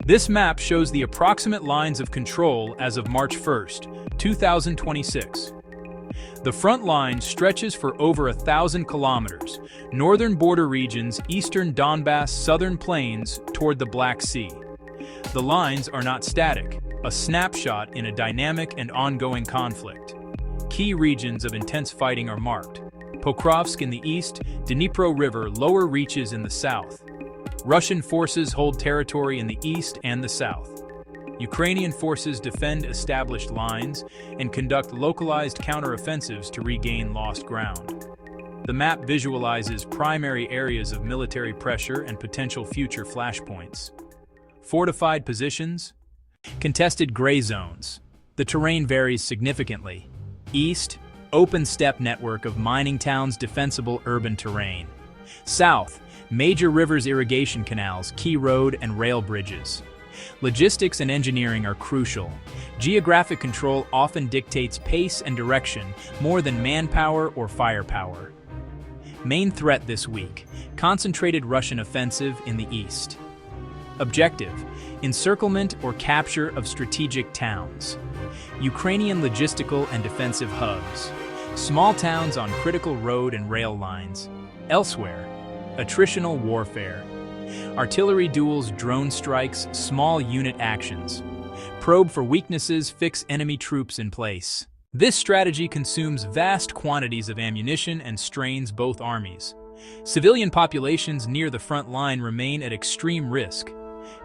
This map shows the approximate lines of control as of March 1st, 2026. The front line stretches for over 1,000 kilometers, northern border regions, eastern Donbass, southern plains, toward the Black Sea. The lines are not static, a snapshot in a dynamic and ongoing conflict. Key regions of intense fighting are marked: Pokrovsk in the east, Dnipro River lower reaches in the south. Russian forces hold territory in the east and the south. Ukrainian forces defend established lines and conduct localized counteroffensives to regain lost ground. The map visualizes primary areas of military pressure and potential future flashpoints. Fortified positions, contested gray zones. The terrain varies significantly. East, open steppe network of mining towns, defensible urban terrain. South, major rivers, irrigation canals, key road and rail bridges. Logistics and engineering are crucial. Geographic control often dictates pace and direction more than manpower or firepower. Main threat this week: concentrated Russian offensive in the east. Objective: encirclement or capture of strategic towns. Ukrainian logistical and defensive hubs. Small towns on critical road and rail lines. Elsewhere, attritional warfare. Artillery duels, drone strikes, small unit actions. Probe for weaknesses, fix enemy troops in place. This strategy consumes vast quantities of ammunition and strains both armies. Civilian populations near the front line remain at extreme risk.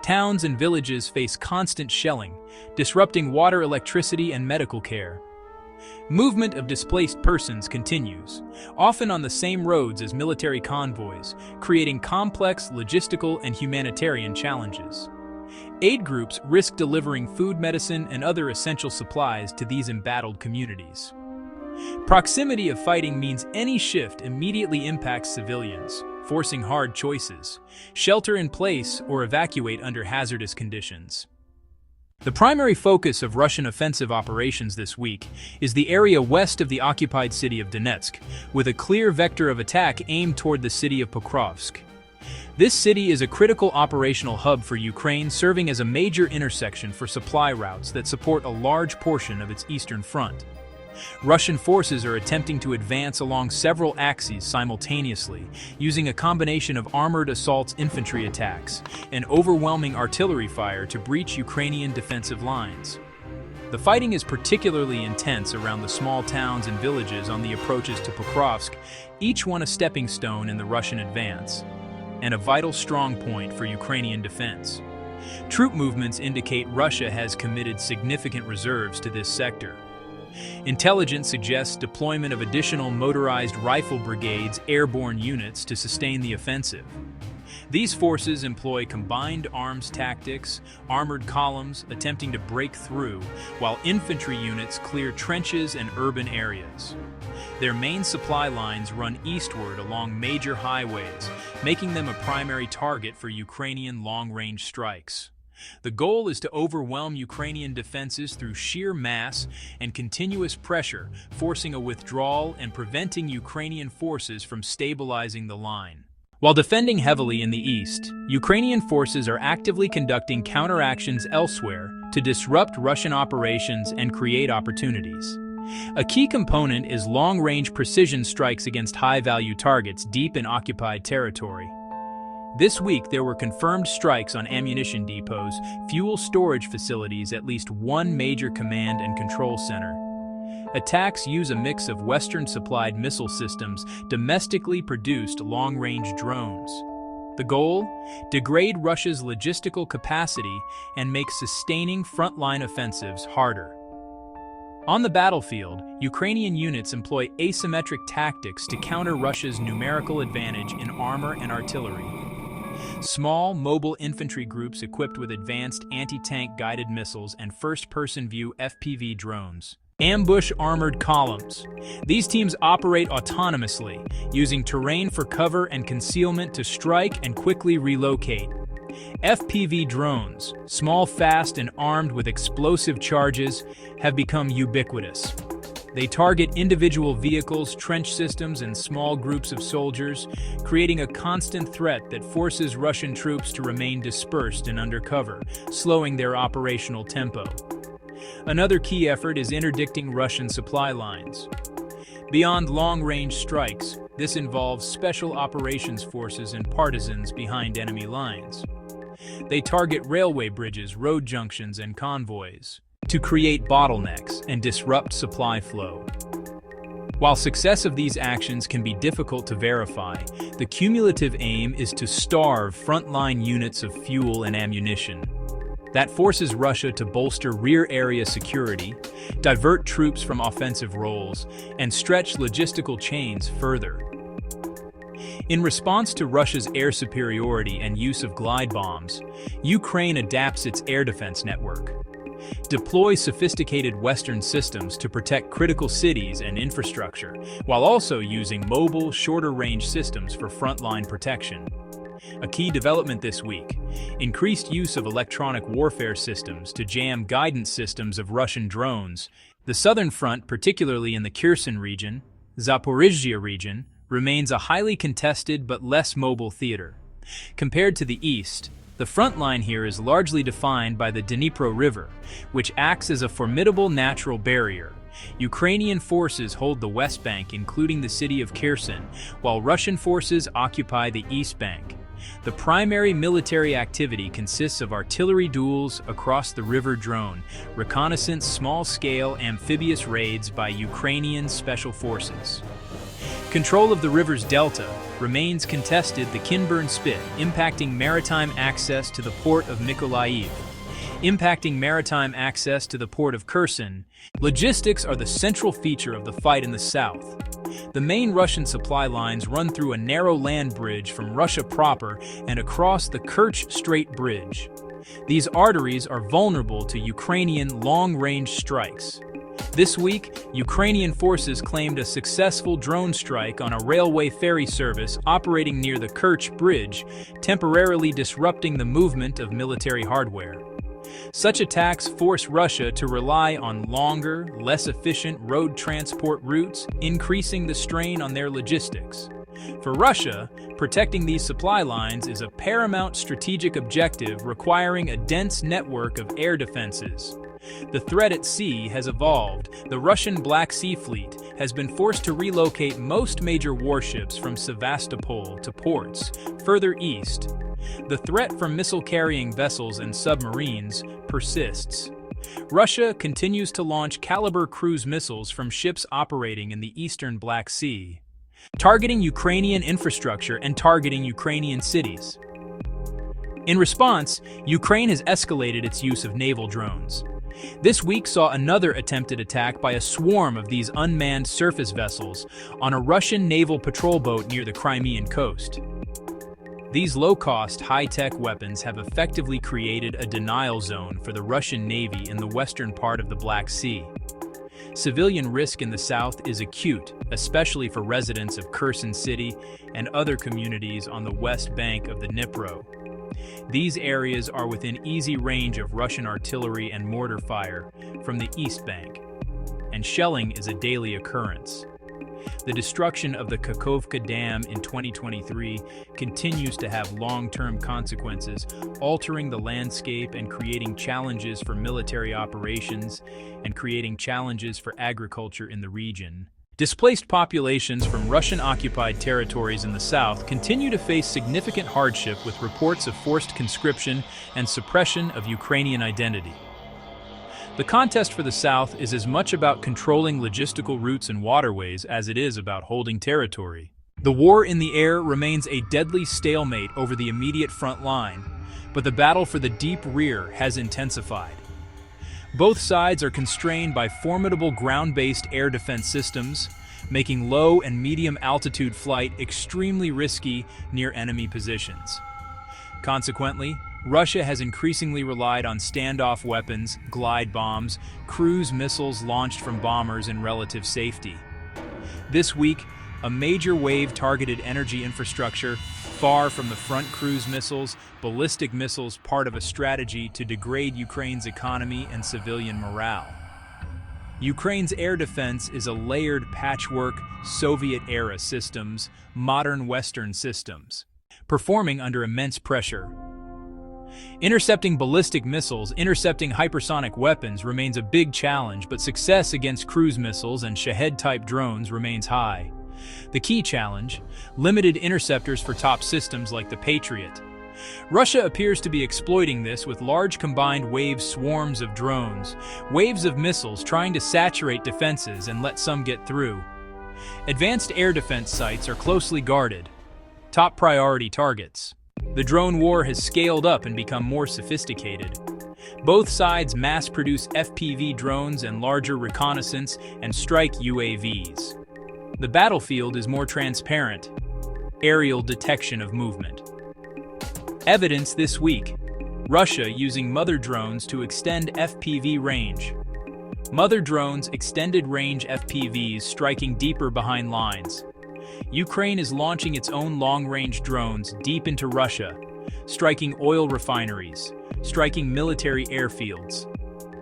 Towns and villages face constant shelling, disrupting water, electricity, and medical care. Movement of displaced persons continues, often on the same roads as military convoys, creating complex logistical and humanitarian challenges. Aid groups risk delivering food, medicine, and other essential supplies to these embattled communities. Proximity of fighting means any shift immediately impacts civilians, forcing hard choices: shelter in place or evacuate under hazardous conditions. The primary focus of Russian offensive operations this week is the area west of the occupied city of Donetsk, with a clear vector of attack aimed toward the city of Pokrovsk. This city is a critical operational hub for Ukraine, serving as a major intersection for supply routes that support a large portion of its eastern front. Russian forces are attempting to advance along several axes simultaneously, using a combination of armored assault infantry attacks and overwhelming artillery fire to breach Ukrainian defensive lines. The fighting is particularly intense around the small towns and villages on the approaches to Pokrovsk, each one a stepping stone in the Russian advance, and a vital strong point for Ukrainian defense. Troop movements indicate Russia has committed significant reserves to this sector. Intelligence suggests deployment of additional motorized rifle brigades, airborne units to sustain the offensive. These forces employ combined arms tactics, armored columns attempting to break through, while infantry units clear trenches and urban areas. Their main supply lines run eastward along major highways, making them a primary target for Ukrainian long-range strikes. The goal is to overwhelm Ukrainian defenses through sheer mass and continuous pressure, forcing a withdrawal and preventing Ukrainian forces from stabilizing the line. While defending heavily in the east, Ukrainian forces are actively conducting counteractions elsewhere to disrupt Russian operations and create opportunities. A key component is long-range precision strikes against high-value targets deep in occupied territory. This week, there were confirmed strikes on ammunition depots, fuel storage facilities, at least one major command and control center. Attacks use a mix of Western-supplied missile systems, domestically produced long-range drones. The goal? Degrade Russia's logistical capacity and make sustaining frontline offensives harder. On the battlefield, Ukrainian units employ asymmetric tactics to counter Russia's numerical advantage in armor and artillery. Small, mobile infantry groups equipped with advanced anti-tank guided missiles and first-person view FPV drones. Ambush armored columns. These teams operate autonomously, using terrain for cover and concealment to strike and quickly relocate. FPV drones, small, fast, and armed with explosive charges, have become ubiquitous. They target individual vehicles, trench systems, and small groups of soldiers, creating a constant threat that forces Russian troops to remain dispersed and under cover, slowing their operational tempo. Another key effort is interdicting Russian supply lines. Beyond long-range strikes, this involves special operations forces and partisans behind enemy lines. They target railway bridges, road junctions, and convoys to create bottlenecks and disrupt supply flow. While success of these actions can be difficult to verify, the cumulative aim is to starve frontline units of fuel and ammunition. That forces Russia to bolster rear area security, divert troops from offensive roles, and stretch logistical chains further. In response to Russia's air superiority and use of glide bombs, Ukraine adapts its air defense network. Deploy sophisticated Western systems to protect critical cities and infrastructure, while also using mobile, shorter-range systems for frontline protection. A key development this week: increased use of electronic warfare systems to jam guidance systems of Russian drones. The southern front, particularly in the Kherson region, Zaporizhzhia region, remains a highly contested but less mobile theater. Compared to the east, the front line here is largely defined by the Dnipro River, which acts as a formidable natural barrier. Ukrainian forces hold the West Bank, including the city of Kherson, while Russian forces occupy the East Bank. The primary military activity consists of artillery duels across the river, drone reconnaissance, small-scale amphibious raids by Ukrainian special forces. Control of the river's delta remains contested, the Kinburn Spit, impacting maritime access to the port of Mykolaiv. Impacting maritime access to the port of Kherson, logistics are the central feature of the fight in the south. The main Russian supply lines run through a narrow land bridge from Russia proper and across the Kerch Strait Bridge. These arteries are vulnerable to Ukrainian long-range strikes. This week, Ukrainian forces claimed a successful drone strike on a railway ferry service operating near the Kerch Bridge, temporarily disrupting the movement of military hardware. Such attacks force Russia to rely on longer, less efficient road transport routes, increasing the strain on their logistics. For Russia, protecting these supply lines is a paramount strategic objective, requiring a dense network of air defenses. The threat at sea has evolved. The Russian Black Sea Fleet has been forced to relocate most major warships from Sevastopol to ports further east. The threat from missile-carrying vessels and submarines persists. Russia continues to launch Caliber cruise missiles from ships operating in the eastern Black Sea, targeting Ukrainian infrastructure and targeting Ukrainian cities. In response, Ukraine has escalated its use of naval drones. This week saw another attempted attack by a swarm of these unmanned surface vessels on a Russian naval patrol boat near the Crimean coast. These low-cost, high-tech weapons have effectively created a denial zone for the Russian Navy in the western part of the Black Sea. Civilian risk in the south is acute, especially for residents of Kherson City and other communities on the west bank of the Dnipro. These areas are within easy range of Russian artillery and mortar fire from the East Bank, and shelling is a daily occurrence. The destruction of the Kakhovka Dam in 2023 continues to have long-term consequences, altering the landscape and creating challenges for military operations and creating challenges for agriculture in the region. Displaced populations from Russian-occupied territories in the south continue to face significant hardship, with reports of forced conscription and suppression of Ukrainian identity. The contest for the south is as much about controlling logistical routes and waterways as it is about holding territory. The war in the air remains a deadly stalemate over the immediate front line, but the battle for the deep rear has intensified. Both sides are constrained by formidable ground-based air defense systems, making low and medium-altitude flight extremely risky near enemy positions. Consequently, Russia has increasingly relied on standoff weapons, glide bombs, cruise missiles launched from bombers in relative safety. This week, a major wave targeted energy infrastructure far from the front. Cruise missiles, ballistic missiles, part of a strategy to degrade Ukraine's economy and civilian morale. Ukraine's air defense is a layered patchwork Soviet-era systems, modern Western systems, performing under immense pressure. Intercepting ballistic missiles, intercepting hypersonic weapons remains a big challenge, but success against cruise missiles and Shahed-type drones remains high. The key challenge: limited interceptors for top systems like the Patriot. Russia appears to be exploiting this with large combined wave swarms of drones, waves of missiles trying to saturate defenses and let some get through. Advanced air defense sites are closely guarded, top priority targets. The drone war has scaled up and become more sophisticated. Both sides mass-produce FPV drones and larger reconnaissance and strike UAVs. The battlefield is more transparent. Aerial detection of movement. Evidence this week: Russia using mother drones to extend FPV range. Mother drones extended range FPVs striking deeper behind lines. Ukraine is launching its own long-range drones deep into Russia, striking oil refineries, striking military airfields.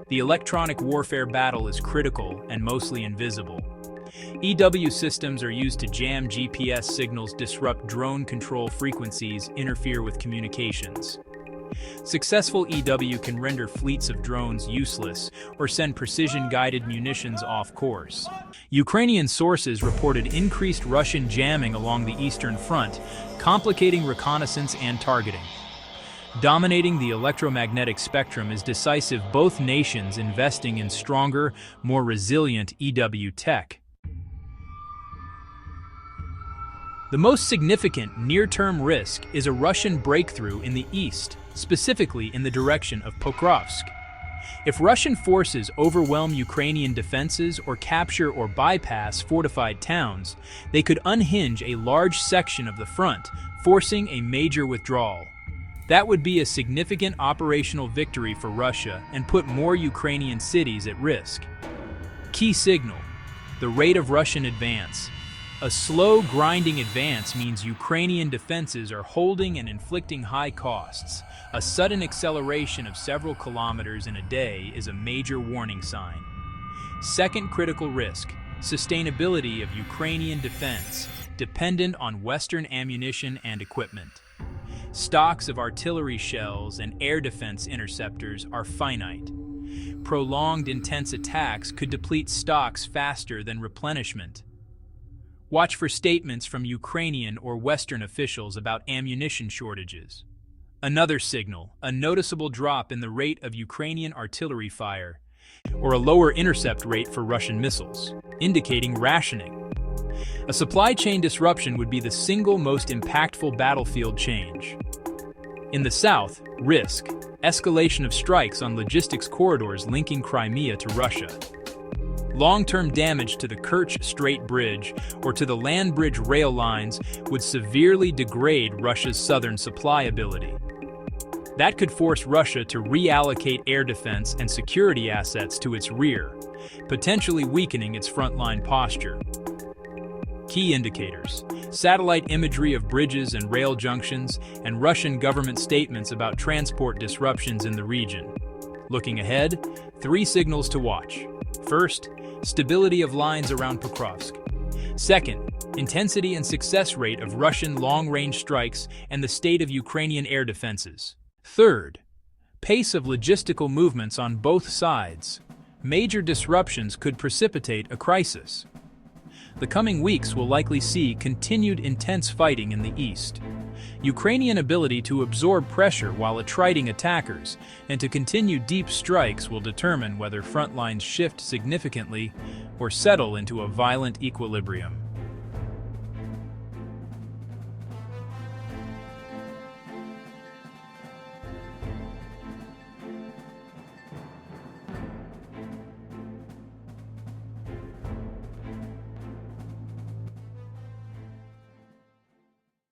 The electronic warfare battle is critical and mostly invisible. EW systems are used to jam GPS signals, disrupt drone control frequencies, interfere with communications. Successful EW can render fleets of drones useless or send precision-guided munitions off course. Ukrainian sources reported increased Russian jamming along the Eastern Front, complicating reconnaissance and targeting. Dominating the electromagnetic spectrum is decisive, both nations investing in stronger, more resilient EW tech. The most significant near-term risk is a Russian breakthrough in the east, specifically in the direction of Pokrovsk. If Russian forces overwhelm Ukrainian defenses or capture or bypass fortified towns, they could unhinge a large section of the front, forcing a major withdrawal. That would be a significant operational victory for Russia and put more Ukrainian cities at risk. Key signal: the rate of Russian advance. A slow, grinding advance means Ukrainian defenses are holding and inflicting high costs. A sudden acceleration of several kilometers in a day is a major warning sign. Second critical risk: sustainability of Ukrainian defense, dependent on Western ammunition and equipment. Stocks of artillery shells and air defense interceptors are finite. Prolonged intense attacks could deplete stocks faster than replenishment. Watch for statements from Ukrainian or Western officials about ammunition shortages. Another signal: a noticeable drop in the rate of Ukrainian artillery fire, or a lower intercept rate for Russian missiles, indicating rationing. A supply chain disruption would be the single most impactful battlefield change. In the south, risk: escalation of strikes on logistics corridors linking Crimea to Russia. Long-term damage to the Kerch Strait Bridge or to the land bridge rail lines would severely degrade Russia's southern supply ability. That could force Russia to reallocate air defense and security assets to its rear, potentially weakening its frontline posture. Key indicators: satellite imagery of bridges and rail junctions, and Russian government statements about transport disruptions in the region. Looking ahead, 3 signals to watch. First, stability of lines around Pokrovsk. Second, intensity and success rate of Russian long-range strikes and the state of Ukrainian air defenses. Third, pace of logistical movements on both sides. Major disruptions could precipitate a crisis. The coming weeks will likely see continued intense fighting in the east. Ukrainian ability to absorb pressure while attriting attackers and to continue deep strikes will determine whether front lines shift significantly or settle into a violent equilibrium.